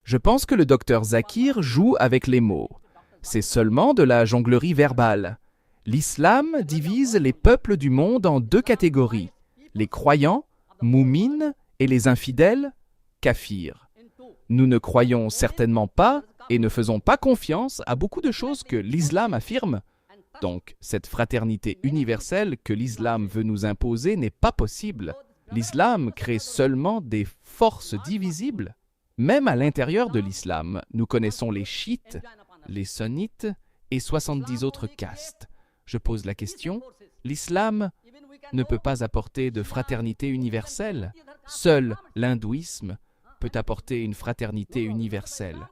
Je pense que le docteur Zakir joue avec les mots. C'est seulement de la jonglerie verbale. L'islam divise les peuples du monde en deux catégories, les croyants, moumines, et les infidèles, kafirs. Nous ne croyons certainement pas et ne faisons pas confiance à beaucoup de choses que l'islam affirme. Donc, cette fraternité universelle que l'islam veut nous imposer n'est pas possible. L'islam crée seulement des forces divisibles. Même à l'intérieur de l'islam, nous connaissons les chiites, les sunnites et 70 autres castes. Je pose la question, l'islam ne peut pas apporter de fraternité universelle. Seul l'hindouisme peut apporter une fraternité universelle.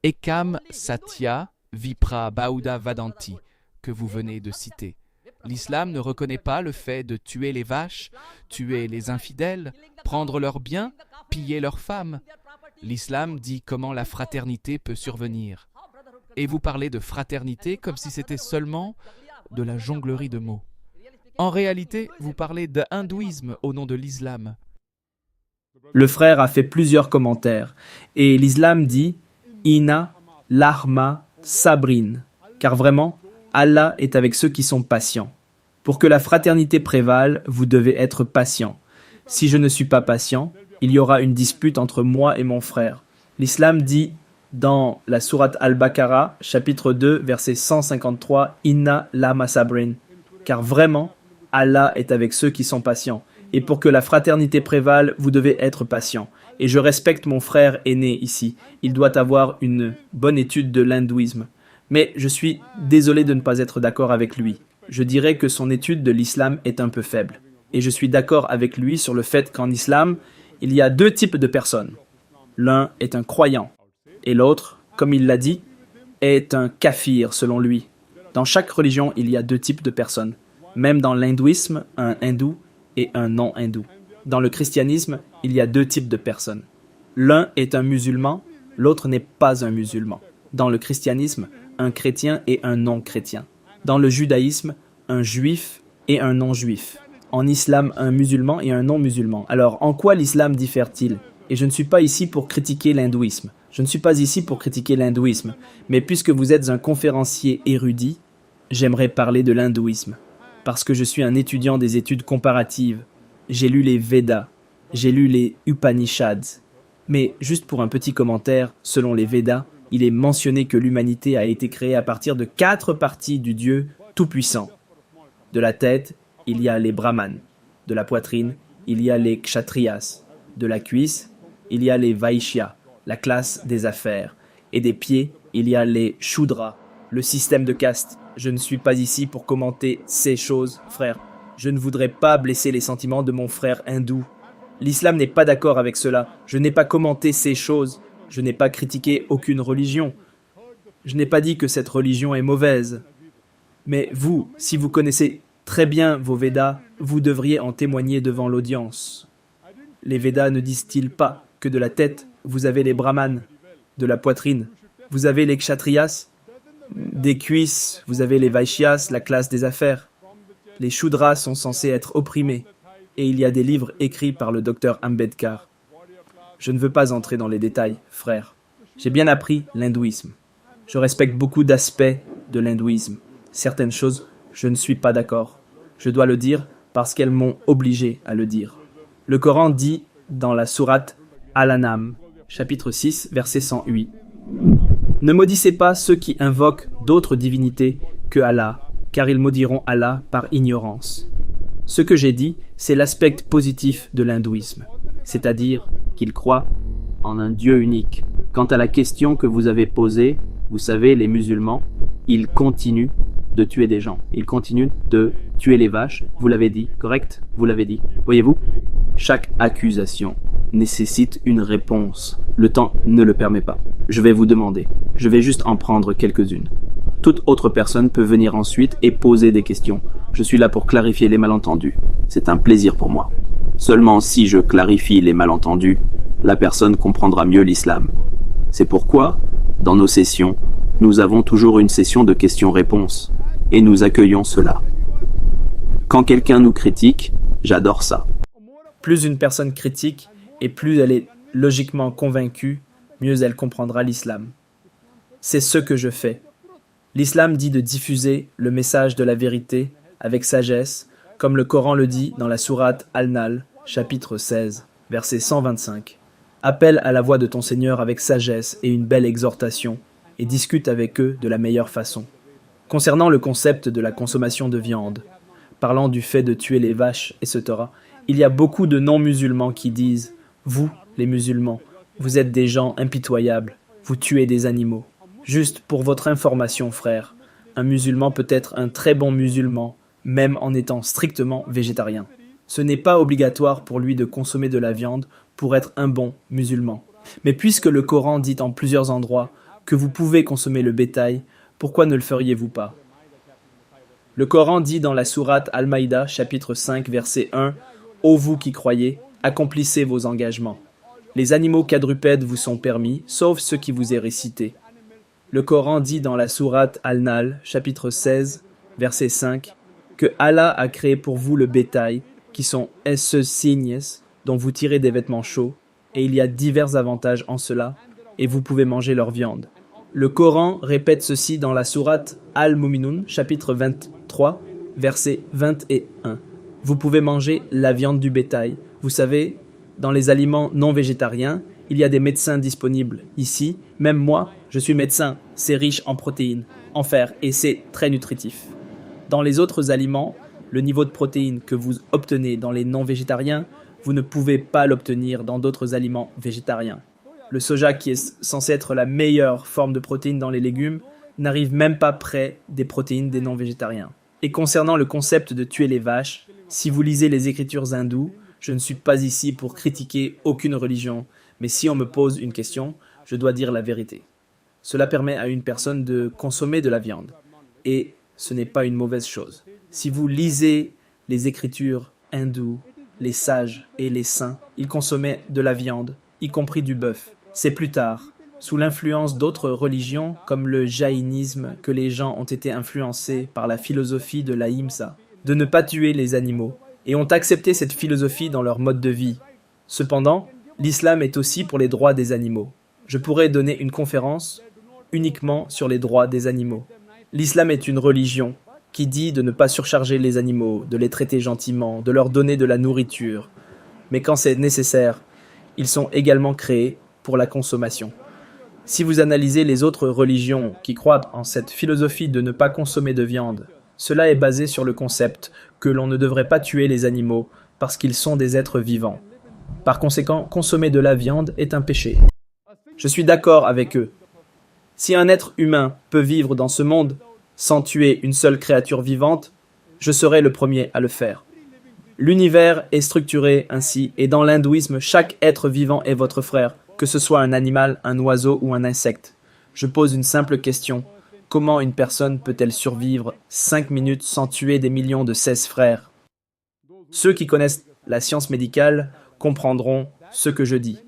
Ekam Satya Vipra Bauda Vadanti, que vous venez de citer. L'islam ne reconnaît pas le fait de tuer les vaches, tuer les infidèles, prendre leurs biens, piller leurs femmes. L'islam dit comment la fraternité peut survenir. Et vous parlez de fraternité comme si c'était seulement de la jonglerie de mots. En réalité, vous parlez de hindouisme au nom de l'islam. Le frère a fait plusieurs commentaires et l'islam dit « Inna lahma sabrin » car vraiment, Allah est avec ceux qui sont patients. Pour que la fraternité prévale, vous devez être patient. Si je ne suis pas patient, il y aura une dispute entre moi et mon frère. L'islam dit dans la sourate Al-Baqarah, chapitre 2, verset 153, « Inna lahma sabrin » car vraiment, Allah est avec ceux qui sont patients. Et pour que la fraternité prévale, vous devez être patient. Et je respecte mon frère aîné ici. Il doit avoir une bonne étude de l'hindouisme. Mais je suis désolé de ne pas être d'accord avec lui. Je dirais que son étude de l'islam est un peu faible. Et je suis d'accord avec lui sur le fait qu'en islam, il y a deux types de personnes. L'un est un croyant. Et l'autre, comme il l'a dit, est un kafir selon lui. Dans chaque religion, il y a deux types de personnes. Même dans l'hindouisme, un hindou et un non-hindou. Dans le christianisme, il y a deux types de personnes. L'un est un musulman, l'autre n'est pas un musulman. Dans le christianisme, un chrétien et un non-chrétien. Dans le judaïsme, un juif et un non-juif. En islam, un musulman et un non-musulman. Alors, en quoi l'islam diffère-t-il? Et je ne suis pas ici pour critiquer l'hindouisme. Je ne suis pas ici pour critiquer l'hindouisme. Mais puisque vous êtes un conférencier érudit, j'aimerais parler de l'hindouisme. Parce que je suis un étudiant des études comparatives. J'ai lu les Védas, j'ai lu les Upanishads. Mais juste pour un petit commentaire, selon les Védas, il est mentionné que l'humanité a été créée à partir de 4 parties du Dieu Tout-Puissant. De la tête, il y a les Brahmanes. De la poitrine, il y a les Kshatriyas. De la cuisse, il y a les Vaishyas, la classe des affaires. Et des pieds, il y a les Shudras, le système de caste. Je ne suis pas ici pour commenter ces choses, frère. Je ne voudrais pas blesser les sentiments de mon frère hindou. L'islam n'est pas d'accord avec cela. Je n'ai pas commenté ces choses. Je n'ai pas critiqué aucune religion. Je n'ai pas dit que cette religion est mauvaise. Mais vous, si vous connaissez très bien vos Védas, vous devriez en témoigner devant l'audience. Les Védas ne disent-ils pas que de la tête, vous avez les Brahmanes, de la poitrine, vous avez les Kshatriyas, des cuisses, vous avez les Vaishyas, la classe des affaires. Les Shudras sont censés être opprimés, et il y a des livres écrits par le docteur Ambedkar. Je ne veux pas entrer dans les détails, frère. J'ai bien appris l'hindouisme. Je respecte beaucoup d'aspects de l'hindouisme. Certaines choses, je ne suis pas d'accord. Je dois le dire parce qu'elles m'ont obligé à le dire. Le Coran dit dans la sourate Al-An'am, chapitre 6, verset 108. Ne maudissez pas ceux qui invoquent d'autres divinités que Allah, car ils maudiront Allah par ignorance. Ce que j'ai dit, c'est l'aspect positif de l'hindouisme, c'est-à-dire qu'il croit en un Dieu unique. Quant à la question que vous avez posée, vous savez, les musulmans, ils continuent de tuer des gens. Ils continuent de tuer les vaches. Vous l'avez dit, correct? Vous l'avez dit. Voyez-vous? Chaque accusation nécessite une réponse. Le temps ne le permet pas. Je vais vous demander. Je vais juste en prendre quelques-unes. Toute autre personne peut venir ensuite et poser des questions. Je suis là pour clarifier les malentendus. C'est un plaisir pour moi. Seulement si je clarifie les malentendus, la personne comprendra mieux l'islam. C'est pourquoi, dans nos sessions, nous avons toujours une session de questions-réponses. Et nous accueillons cela. Quand quelqu'un nous critique, j'adore ça. Plus une personne critique, et plus elle est logiquement convaincue mieux elle comprendra l'islam. C'est ce que je fais. L'islam dit de diffuser le message de la vérité avec sagesse, comme le Coran le dit dans la sourate Al-Nahl, chapitre 16, verset 125. Appelle à la voix de ton Seigneur avec sagesse et une belle exhortation, et discute avec eux de la meilleure façon. Concernant le concept de la consommation de viande, parlant du fait de tuer les vaches, etc., il y a beaucoup de non-musulmans qui disent « Vous, les musulmans, vous êtes des gens impitoyables, vous tuez des animaux. » Juste pour votre information, frère, un musulman peut être un très bon musulman, même en étant strictement végétarien. Ce n'est pas obligatoire pour lui de consommer de la viande pour être un bon musulman. Mais puisque le Coran dit en plusieurs endroits que vous pouvez consommer le bétail, pourquoi ne le feriez-vous pas? Le Coran dit dans la sourate Al-Maïda, chapitre 5, verset 1, « Ô vous qui croyez, accomplissez vos engagements. Les animaux quadrupèdes vous sont permis, sauf ce qui vous est récité. » Le Coran dit dans la sourate Al-Nahl, chapitre 16, verset 5, que Allah a créé pour vous le bétail, qui sont ce signes dont vous tirez des vêtements chauds, et il y a divers avantages en cela, et vous pouvez manger leur viande. Le Coran répète ceci dans la sourate Al-Mu'minun, chapitre 23, verset 21. Vous pouvez manger la viande du bétail. Vous savez, dans les aliments non végétariens, il y a des médecins disponibles ici. Même moi, je suis médecin. C'est riche en protéines, en fer, et c'est très nutritif. Dans les autres aliments, le niveau de protéines que vous obtenez dans les non végétariens, vous ne pouvez pas l'obtenir dans d'autres aliments végétariens. Le soja, qui est censé être la meilleure forme de protéines dans les légumes, n'arrive même pas près des protéines des non végétariens. Et concernant le concept de tuer les vaches, si vous lisez les écritures hindoues, je ne suis pas ici pour critiquer aucune religion, mais si on me pose une question, je dois dire la vérité. Cela permet à une personne de consommer de la viande, et ce n'est pas une mauvaise chose. Si vous lisez les écritures hindoues, les sages et les saints, ils consommaient de la viande, y compris du bœuf. C'est plus tard, sous l'influence d'autres religions comme le jaïnisme, que les gens ont été influencés par la philosophie de l'ahimsa, de ne pas tuer les animaux, et ont accepté cette philosophie dans leur mode de vie. Cependant, l'islam est aussi pour les droits des animaux. Je pourrais donner une conférence uniquement sur les droits des animaux. L'islam est une religion qui dit de ne pas surcharger les animaux, de les traiter gentiment, de leur donner de la nourriture. Mais quand c'est nécessaire, ils sont également créés pour la consommation. Si vous analysez les autres religions qui croient en cette philosophie de ne pas consommer de viande, cela est basé sur le concept que l'on ne devrait pas tuer les animaux parce qu'ils sont des êtres vivants. Par conséquent, consommer de la viande est un péché. Je suis d'accord avec eux. Si un être humain peut vivre dans ce monde sans tuer une seule créature vivante, je serai le premier à le faire. L'univers est structuré ainsi, et dans l'hindouisme, chaque être vivant est votre frère, que ce soit un animal, un oiseau ou un insecte. Je pose une simple question. Comment une personne peut-elle survivre 5 minutes sans tuer des millions de 16 frères? Ceux qui connaissent la science médicale comprendront ce que je dis.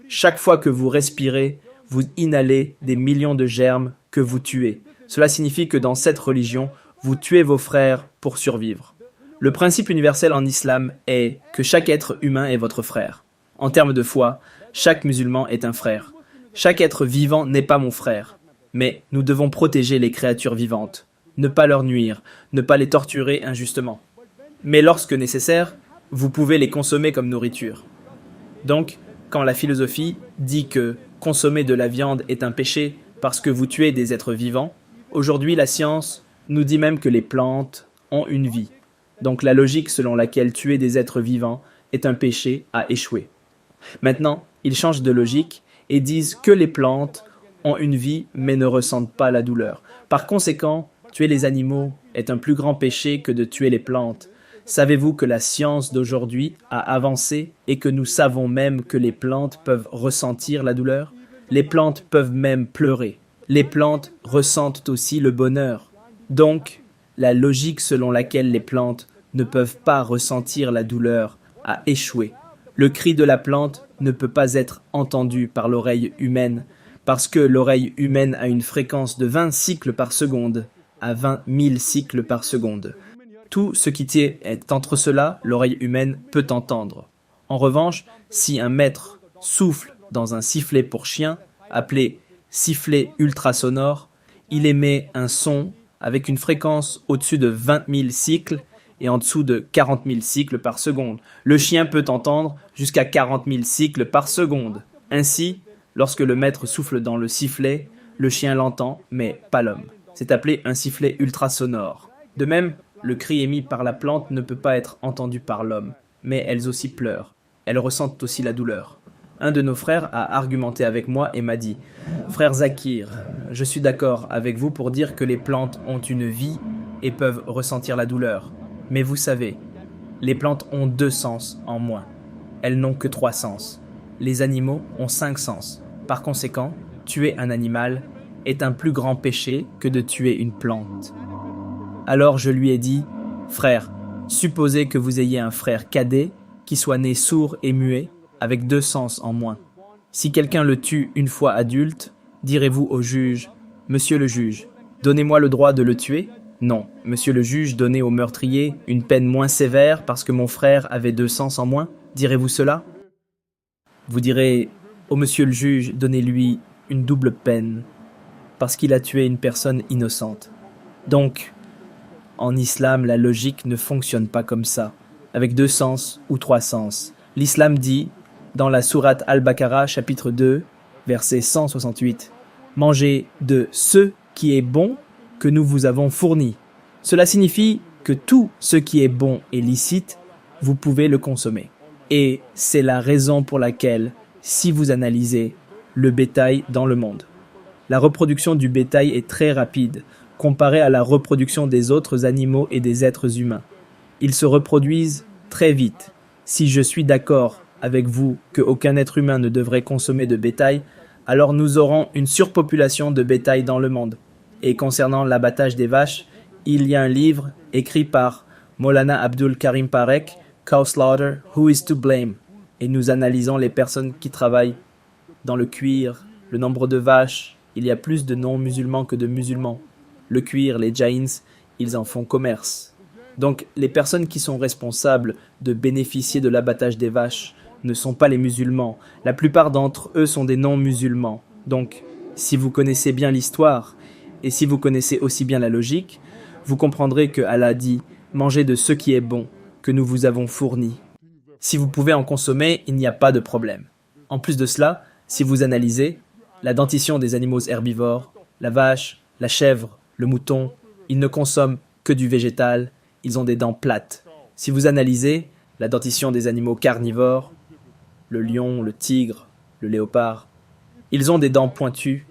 Chaque fois que vous respirez, vous inhalez des millions de germes que vous tuez. Cela signifie que dans cette religion, vous tuez vos frères pour survivre. Le principe universel en islam est que chaque être humain est votre frère. En termes de foi, chaque musulman est un frère. Chaque être vivant n'est pas mon frère. Mais nous devons protéger les créatures vivantes, ne pas leur nuire, ne pas les torturer injustement. Mais lorsque nécessaire, vous pouvez les consommer comme nourriture. Donc, quand la philosophie dit que consommer de la viande est un péché parce que vous tuez des êtres vivants, aujourd'hui la science nous dit même que les plantes ont une vie. Donc la logique selon laquelle tuer des êtres vivants est un péché a échoué. Maintenant, ils changent de logique et disent que les plantes ont une vie mais ne ressentent pas la douleur. Par conséquent, tuer les animaux est un plus grand péché que de tuer les plantes. Savez-vous que la science d'aujourd'hui a avancé et que nous savons même que les plantes peuvent ressentir la douleur? Les plantes peuvent même pleurer. Les plantes ressentent aussi le bonheur. Donc, la logique selon laquelle les plantes ne peuvent pas ressentir la douleur a échoué. Le cri de la plante ne peut pas être entendu par l'oreille humaine parce que l'oreille humaine a une fréquence de 20 cycles par seconde à 20 000 cycles par seconde. Tout ce qui est entre cela, l'oreille humaine peut entendre. En revanche, si un maître souffle dans un sifflet pour chien, appelé sifflet ultrasonore. Il émet un son avec une fréquence au-dessus de 20 000 cycles et en dessous de 40 000 cycles par seconde. Le chien peut entendre jusqu'à 40 000 cycles par seconde. Ainsi, lorsque le maître souffle dans le sifflet, le chien l'entend, mais pas l'homme. C'est appelé un sifflet ultrasonore. De même, le cri émis par la plante ne peut pas être entendu par l'homme, mais elles aussi pleurent. Elles ressentent aussi la douleur. Un de nos frères a argumenté avec moi et m'a dit « Frère Zakir, je suis d'accord avec vous pour dire que les plantes ont une vie et peuvent ressentir la douleur. Mais vous savez, les plantes ont 2 sens en moins. Elles n'ont que 3 sens. Les animaux ont 5 sens. Par conséquent, tuer un animal est un plus grand péché que de tuer une plante. » Alors je lui ai dit « Frère, supposez que vous ayez un frère cadet qui soit né sourd et muet, avec 2 sens en moins. Si quelqu'un le tue une fois adulte, direz-vous au juge « Monsieur le juge, donnez-moi le droit de le tuer ?» Non, monsieur le juge, donnez au meurtrier une peine moins sévère parce que mon frère avait 2 sens en moins. Direz-vous cela? Vous direz « Au monsieur le juge, donnez-lui une double peine parce qu'il a tué une personne innocente. » Donc, en islam, la logique ne fonctionne pas comme ça, avec 2 sens ou 3 sens. L'islam dit, dans la sourate Al-Baqarah, chapitre 2, verset 168, « Mangez de ce qui est bon que nous vous avons fourni. » Cela signifie que tout ce qui est bon et licite, vous pouvez le consommer. Et c'est la raison pour laquelle, si vous analysez le bétail dans le monde, la reproduction du bétail est très rapide, comparée à la reproduction des autres animaux et des êtres humains. Ils se reproduisent très vite. Si je suis d'accord avec vous qu'aucun être humain ne devrait consommer de bétail, alors nous aurons une surpopulation de bétail dans le monde. Et concernant l'abattage des vaches, il y a un livre écrit par Maulana Abdul Karim Parek, Cow Slaughter, Who is to Blame? Et nous analysons les personnes qui travaillent dans le cuir, le nombre de vaches. Il y a plus de non-musulmans que de musulmans. Le cuir, les jains, ils en font commerce. Donc, les personnes qui sont responsables de bénéficier de l'abattage des vaches ne sont pas les musulmans. La plupart d'entre eux sont des non-musulmans. Donc, si vous connaissez bien l'histoire, et si vous connaissez aussi bien la logique, vous comprendrez que Allah dit « Mangez de ce qui est bon, que nous vous avons fourni. » Si vous pouvez en consommer, il n'y a pas de problème. En plus de cela, si vous analysez, la dentition des animaux herbivores, la vache, la chèvre, le mouton, ils ne consomment que du végétal, ils ont des dents plates. Si vous analysez la dentition des animaux carnivores, le lion, le tigre, le léopard, ils ont des dents pointues,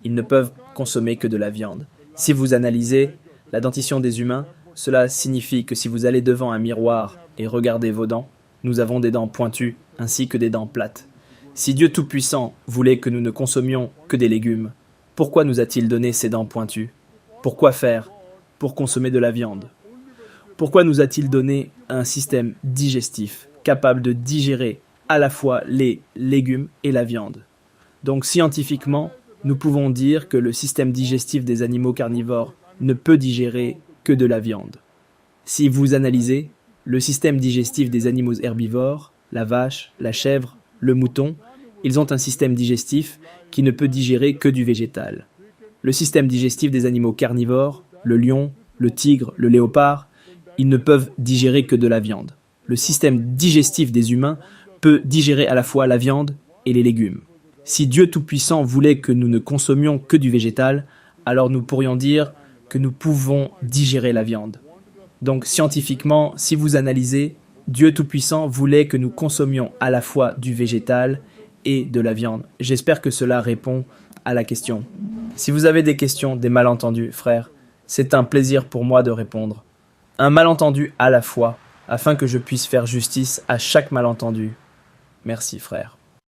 ils ne peuvent consommer que de la viande. Si vous analysez la dentition des humains, cela signifie que si vous allez devant un miroir et regardez vos dents, nous avons des dents pointues ainsi que des dents plates. Si Dieu Tout-Puissant voulait que nous ne consommions que des légumes, pourquoi nous a-t-il donné ces dents pointues? Pourquoi faire? Pour consommer de la viande. Pourquoi nous a-t-il donné un système digestif capable de digérer à la fois les légumes et la viande? Donc scientifiquement, nous pouvons dire que le système digestif des animaux carnivores ne peut digérer que de la viande. Si vous analysez le système digestif des animaux herbivores, la vache, la chèvre, le mouton, ils ont un système digestif qui ne peut digérer que du végétal. Le système digestif des animaux carnivores, le lion, le tigre, le léopard, ils ne peuvent digérer que de la viande. Le système digestif des humains peut digérer à la fois la viande et les légumes. Si Dieu Tout-Puissant voulait que nous ne consommions que du végétal, alors nous pourrions dire que nous pouvons digérer la viande. Donc scientifiquement, si vous analysez, Dieu Tout-Puissant voulait que nous consommions à la fois du végétal et de la viande. J'espère que cela répond à la question. Si vous avez des questions, des malentendus, frères, c'est un plaisir pour moi de répondre. Un malentendu à la fois, afin que je puisse faire justice à chaque malentendu. Merci, frère.